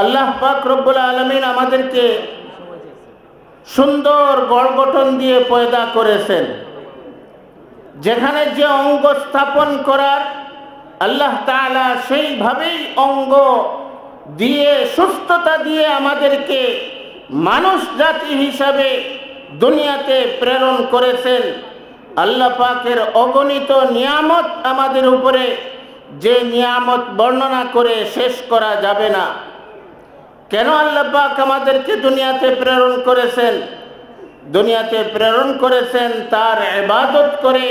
আল্লাহ পাক রব্বুল আলামিন আমাদেরকে সুন্দর গড় গঠন দিয়ে পয়দা করেছেন, যেখানে যে অঙ্গ স্থাপন করার আল্লাহ তাআলা সেইভাবেই অঙ্গ দিয়ে সুস্থতা দিয়ে আমাদেরকে মানুষ জাতি হিসাবে দুনিয়াতে প্রেরণ করেছেন। আল্লাহ পাকের অগণিত নিয়ামত আমাদের উপরে, যে নিয়ামত বর্ণনা করে শেষ করা যাবে না। কেন আল্লাহ পাক আমাদেরকে দুনিয়াতে প্রেরণ করেছেন? দুনিয়াতে প্রেরণ করেছেন তার ইবাদত করে,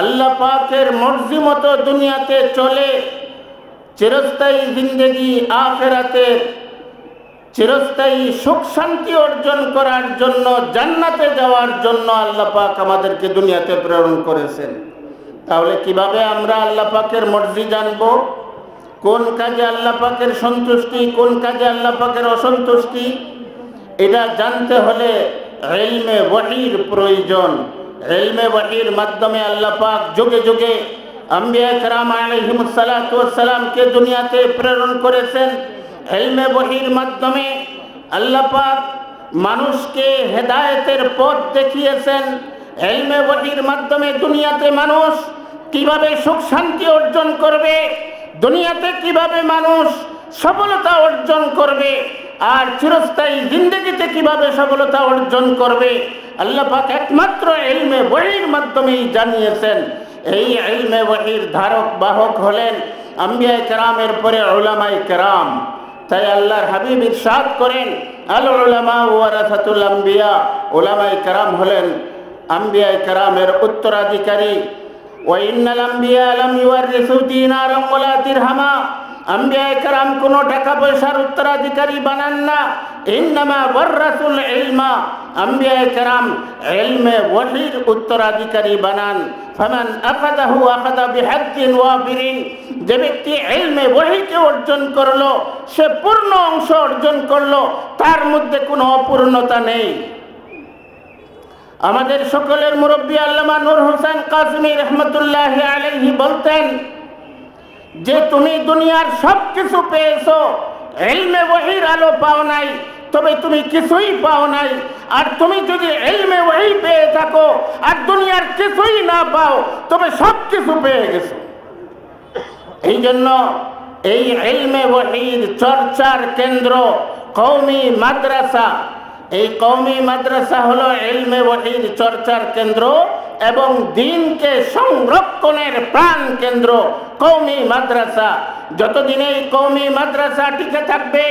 আল্লাহ পাকের মর্জি মতো দুনিয়াতে চলে চিরস্থায়ী জিন্দেগি আখিরাতে চিরস্থায়ী সুখ শান্তি অর্জন করার জন্য, জান্নাতে যাওয়ার জন্য আল্লাহ পাক আমাদেরকে দুনিয়াতে প্রেরণ করেছেন। তাহলে কিভাবে আমরা আল্লাহ পাকের মর্জি জানবো? কোন কাজে আল্লাহ পাকের সন্তুষ্টি, কোন কাজে আল্লাহ পাকের অসন্তুষ্টি, এটা জানতে হলে ইলমে ওয়াহির প্রয়োজন। ইলমে ওয়াহির মাধ্যমে আল্লাহ পাক যুগে যুগে আম্বিয়া কেরাম আলাইহিমুস সালাতু ওয়াস সালামকে দুনিয়াতে প্রেরণ করেছেন। ইলমে ওয়াহির মাধ্যমে আল্লাহ পাক মানুষকে হেদায়েতের পথ দেখিয়েছেন। ইলমে ওয়াহির মাধ্যমে দুনিয়াতে মানুষ কিভাবে সুখ শান্তি অর্জন করবে, দুনিয়াতে কিভাবে মানুষ সফলতা অর্জন করবে, আর চিরস্থায়ী জিন্দেগিতে কিভাবে সফলতা অর্জন করবে, আল্লাহ পাক একমাত্র ইলমে ওয়াহির মাধ্যমেই জানিয়েছেন। এই ইলমে ওয়াহির ধারক বাহক হলেন আম্বিয়া কেরামের পরে উলামায়ে কেরাম। তাই আল্লাহর হাবিব ইরশাদ করেন, আল উলামা ওয়ারাসাতুল আম্বিয়া, উলামায়ে কেরাম হলেন আম্বিয়া কেরামের উত্তরাধিকারী। ওয়া ইন্নাল আম্বিয়া লাম ইউয়ারিসু দিনারাম ওয়ালা দিরহামা, আম্বিয়া কেরাম কোনো টাকা পয়সার উত্তরাধিকারী বানান না। ইন্নামা ওয়ারাসুল ইলমা, আম্বিয়া কেরাম ইলমে ওয়াহির উত্তরাধিকারী বানান। ফামান আখাযাহু আখাযা বিহাজ্জিন ওয়াফিরিন, যে ব্যক্তি ইলমে ওয়াহিকে অর্জন করলো সে পূর্ণ অংশ অর্জন করলো, তার মধ্যে কোনো অপূর্ণতা নেই। আমাদের সকলের মুরব্বী আল্লামা নূর হোসেন কাসেমী রাহমাতুল্লাহি আলাইহি বলতেন যে তুমি দুনিয়ার সব কিছু পেয়েছো, ইলমে ওয়াহির আলো পাও নাই, তবে তুমি কিছুই পাও নাই। আর তুমি যদি ইলমে ওয়াহি পেয়ে থাকো আর দুনিয়ার কিছুই না পাও, তবে সব কিছু পেয়ে গেছো। এই জন্য এই ইলমে ওয়াহির চর্চার কেন্দ্র কওমি মাদ্রাসা। এই কওমি মাদ্রাসা হলো ইলমে ওয়াহির চর্চার কেন্দ্র এবং দ্বীনকে সংরক্ষণের প্রাণ কেন্দ্র কওমি মাদ্রাসা। যতদিন এই কওমি মাদ্রাসা টিকে থাকবে,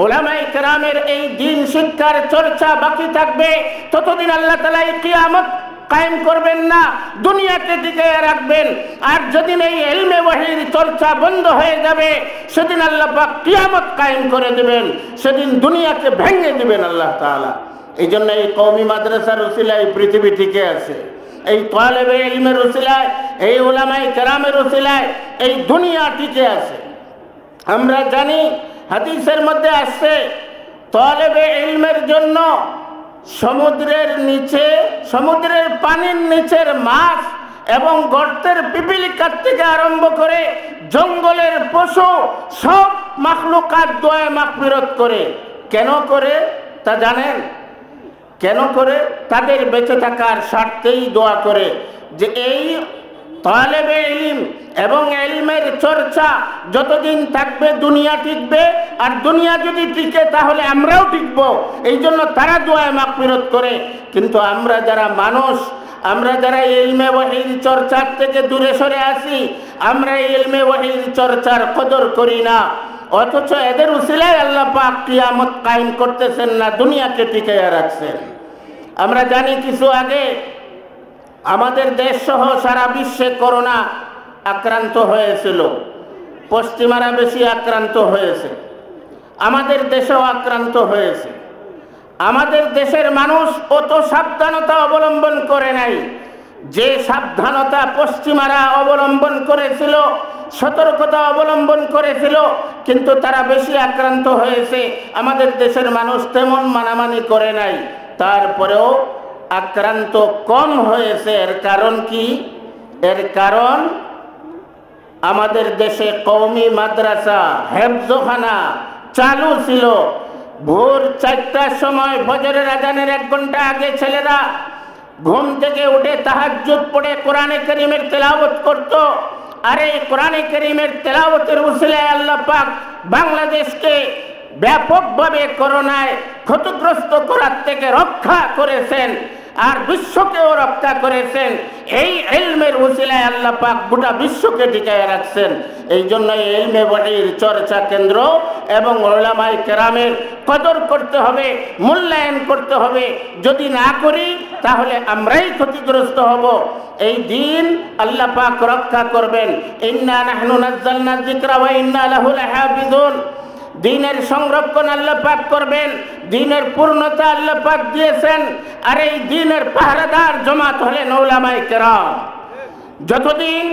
উলামায়ে কেরামের এই দ্বীন শিক্ষার চর্চা বাকি থাকবে, ততদিন আল্লাহ তাআলা কিয়ামত কায়েম করবেন না, দুনিয়াকে টিকিয়ে রাখবেন। আর যেদিন এই ইলমে ওয়াহির চর্চা বন্ধ হয়ে যাবে, সেদিন আল্লাহ পাক কিয়ামত কায়েম করে দেবেন, সেদিন দুনিয়াকে ভেঙে দিবেন আল্লাহ তাআলা। এই জন্য এই কওমি মাদ্রাসার উসিলায় পৃথিবী টিকে আছে, এই তালেবে ইলমের উসিলায়, এই উলামায়ে কেরামের উসিলায় এই দুনিয়া টিকে আছে। আমরা জানি হাদিসের মধ্যে আসছে তালেবে ইলমের জন্য সমুদ্রের নিচে, সমুদ্রের পানির নিচের মাছ এবং গর্তের পিপিলিকা থেকে আরম্ভ করে জঙ্গলের পশু সব মাখলুকাত দোয়া মাগফিরাত করে। কেন করে তা জানেন? কেন করে? তাদের বেঁচে থাকার স্বার্থেই দোয়া করে যে এই তালেবে ইলম এবং ইলমের চর্চা যতদিন থাকবে দুনিয়া টিকবে, আর দুনিয়া যদি টিকে তাহলে আমরাও টিকব। এই জন্য তারা দোয়ায় মাগফিরাত করে। কিন্তু আমরা যারা মানুষ, আমরা যারা ইলমে ওয়াহির চর্চার থেকে দূরে সরে আসি, আমরা ইলমে ওয়াহির চর্চার কদর করি না। অথচ এদের উসিলায় আল্লাহ পাক কিয়ামত কায়েম করতেছেন না, দুনিয়াকে টিকিয়ে রাখছেন। আমরা জানি কিছু আগে আমাদের দেশ সহ সারা বিশ্বে করোনা আক্রান্ত হয়েছিল। পশ্চিমারা বেশি আক্রান্ত হয়েছে, আমাদের দেশেও আক্রান্ত হয়েছে। আমাদের দেশের মানুষ অত সাবধানতা অবলম্বন করে নাই, যে সাবধানতা পশ্চিমারা অবলম্বন করেছিল, সতর্কতা অবলম্বন করেছিল, কিন্তু তারা বেশি আক্রান্ত হয়েছে। আমাদের দেশের মানুষ তেমন মানামানি করে নাই, তারপরেও আক্রান্ত কম হয়েছে। এর কারণ কি? এর কারণ আমাদের দেশে কওমি মাদ্রাসা, হেফজখানা, চালু ছিল। ভোর 4টার সময় ফজরের আজানের 1 ঘন্টা আগে ছেলেরা ঘুম থেকে উঠে তাহাজ্জুদ পড়ে কোরআনে কারীমের তেলাওয়াত করত। আর এই কোরআনে কারীমের তেলাওয়াতের উসিলায় আল্লাহ পাক বাংলাদেশকে ব্যাপকভাবে করোনায় ক্ষতিগ্রস্ত করার থেকে রক্ষা করেছেন, আর বিশ্বকেও রক্ষা করেছেন। এই ইলমের উসিলায় আল্লাহ পাক গোটা বিশ্বকে টিকায় রাখছেন। এই জন্য ইলমে ওয়াহির চর্চা কেন্দ্র এবং উলামায়ে কেরামের কদর করতে হবে, মূল্যায়ন করতে হবে। যদি না করি তাহলে আমরাই ক্ষতিগ্রস্ত হব। এই দিন আল্লাহ পাক রক্ষা করবেন। ইন্না নাহনু নাযালনা যিকরা ওয়া ইন্না লাহু লাহাফিজুন। দ্বীনের সংরক্ষণ আল্লাহ পাক করবেন, দ্বীনের পূর্ণতা আল্লাহ পাক দিয়েছেন। আর এই দ্বীনের পাহারাদার জামাত হলেন উলামায়ে কেরাম। যতদিন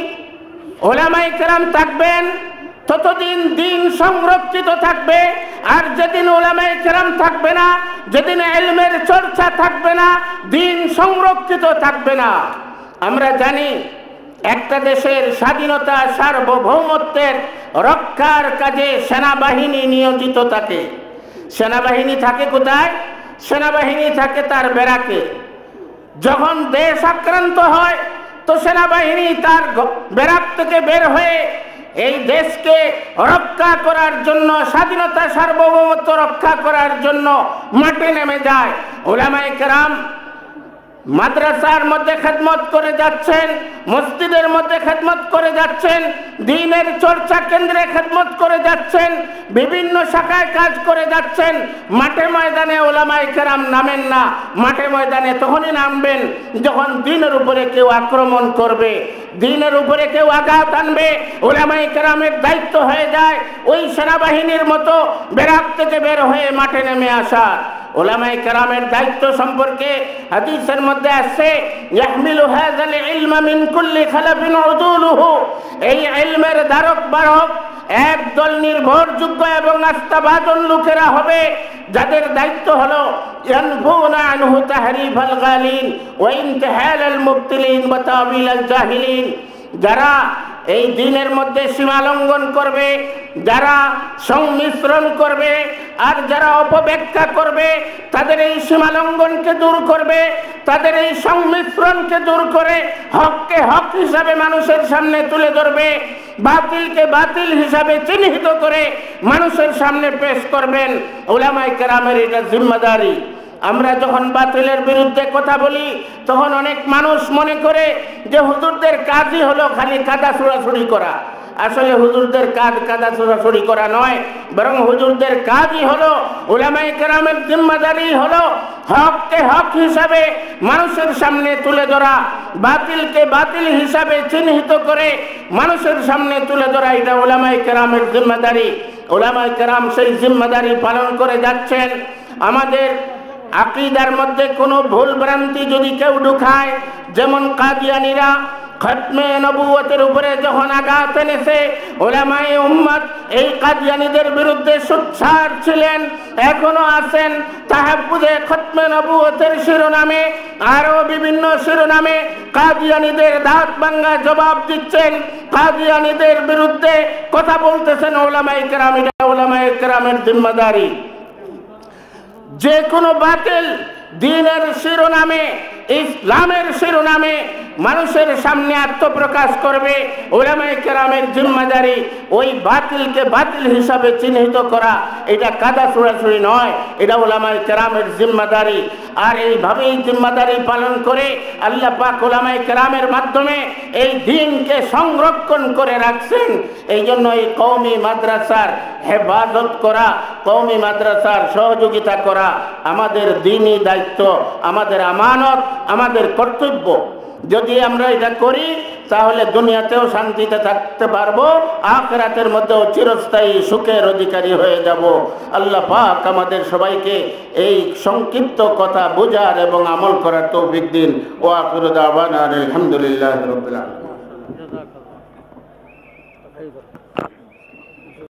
উলামায়ে কেরাম থাকবেন ততদিন দ্বীন সংরক্ষিত থাকবে। আর যেদিন উলামায়ে কেরাম থাকবে না, যেদিন ইলমের চর্চা থাকবে না, দ্বীন সংরক্ষিত থাকবে না। আমরা জানি একটা দেশের স্বাধীনতা সার্বভৌমত্বের রক্ষার কাজে সেনাবাহিনী নিয়োজিত থাকে। সেনাবাহিনী থাকে কোথায়? সেনাবাহিনী থাকে তার ব্যারাকে। যখন দেশ আক্রান্ত হয় তো সেনাবাহিনী তার ব্যারাক থেকে বের হয়ে এই দেশকে রক্ষা করার জন্য, স্বাধীনতা সার্বভৌমত্ব রক্ষা করার জন্য মাঠে নেমে যায়। উলামায়ে কেরাম মাদ্রাসার মধ্যে খেদমত করে যাচ্ছেন, মসজিদের মধ্যে খেদমত করে যাচ্ছেন, দ্বীনের চর্চা কেন্দ্রে খেদমত করে যাচ্ছেন, বিভিন্ন শাখায় কাজ করে যাচ্ছেন। মাঠে ময়দানে উলামায়ে কেরাম নামেন না। মাঠে ময়দানে তখনই নামবেন যখন দ্বীনের উপরে কেউ আক্রমণ করবে, দ্বীনের উপরে কেউ আঘাত আনবে। উলামায়ে কেরামের দায়িত্ব হয়ে যায় ওই সেনাবাহিনীর মতো ব্যারাক থেকে বের হয়ে মাঠে নেমে আসা। উলামায়ে কেরামের দায়িত্ব সম্পর্কে হাদিসের মধ্যে আছে, ইয়াহমিলু হাযাল ইলমা মিন কুল্লি খালাফিন উদুলুহু। এই ইলমের ধারক বাহক একদল নির্ভরযোগ্য এবং আস্থাভাজন লোকেরা হবে, যাদের দায়িত্ব হলো ইয়ানফুনা আনহু তাহরিফাল গালিন ওয়া ইনতিহালাল মুবতিলিন ওয়া তাওয়িলাল জাহিলিন। যারা এই দ্বীনের মধ্যে সীমা লঙ্ঘন করবে, যারা সংমিশ্রণ করবে আর যারা অপব্যাখ্যা করবে, তাদের এই সীমা লঙ্ঘনকে দূর করবে, তাদের এই সংমিশ্রণকে দূর করে হককে হক হিসাবে মানুষের সামনে তুলে ধরবে, বাতিলকে বাতিল হিসাবে চিহ্নিত করে মানুষের সামনে পেশ করবেন। উলামায়ে কেরামের এটা জিম্মাদারি। আমরা যখন বাতিলের বিরুদ্ধে কথা বলি তখন অনেক মানুষ মনে করে যে হুজুরদের কাজই হলো খালি কাদা ছোড়াছুড়ি করা। আসলে হুজুরদের কাজ কাদা ছোড়াছুড়ি করা নয়, বরং হুজুরদের কাজই হলো, উলামায়ে কেরামের জিম্মাদারি হলো হককে হক হিসাবে মানুষের সামনে তুলে ধরা, বাতিলকে বাতিল হিসাবে চিহ্নিত করে মানুষের সামনে তুলে ধরা। এটা উলামায়ে কেরামের জিম্মাদারি। উলামায়ে কেরাম সেই জিম্মাদারি পালন করে যাচ্ছেন। আমাদের আকীদার মধ্যে কোনো ভুল ভ্রান্তি যদি কেউ ঢুকায়, যেমন কাদিয়ানীরা খতমে নবুয়তের উপরে যখন আঘাত এনেছে, উলামায়ে উম্মত এই কাদিয়ানীদের বিরুদ্ধে সোচ্চার ছিলেন, এখনো আছেন। তাহাফুজে খতমে নবুয়তের শিরোনামে আরো বিভিন্ন শিরোনামে কাদিয়ানীদের দাঁত ভাঙা জবাব দিচ্ছেন, কাদিয়ানীদের বিরুদ্ধে কথা বলতেছেন উলামায়ে কেরাম। এটা উলামায়ে কেরামের জিম্মাদারি। যে কোনো বাতিল দ্বীনের শিরোনামে, ইসলামের শিরোনামে মানুষের সামনে আত্মপ্রকাশ করবে, উলামায়ে কেরামের জিম্মাদারি ওই বাতিলকে বাতিল হিসাবে চিহ্নিত করা। এটা কাদা ছোড়াছুড়ি নয়, এটা উলামায়ে কেরামের জিম্মাদারি। আর এইভাবেই জিম্মাদারি পালন করে আল্লাহ পাক উলামায়ে কেরামের মাধ্যমে এই দ্বীনকে সংরক্ষণ করে রাখছেন। এই জন্য এই কওমি মাদ্রাসার হেফাজত করা, কওমি মাদ্রাসার সহযোগিতা করা আমাদের দ্বীনি দায়িত্ব, আমাদের আমানত, আমাদের কর্তব্য। যদি আমরা এটা করি তাহলে দুনিয়াতেও শান্তিতে থাকতে পারবো, আখিরাতের মধ্যেও চিরস্থায়ী সুখের অধিকারী হয়ে যাব। আল্লাহ পাক আমাদের সবাইকে এই সংক্ষিপ্ত কথা বোঝার এবং আমল করার তৌফিক দিন। ওয়া আখিরু দাওয়ানা আলহামদুলিল্লাহি রাব্বিল আলামিন।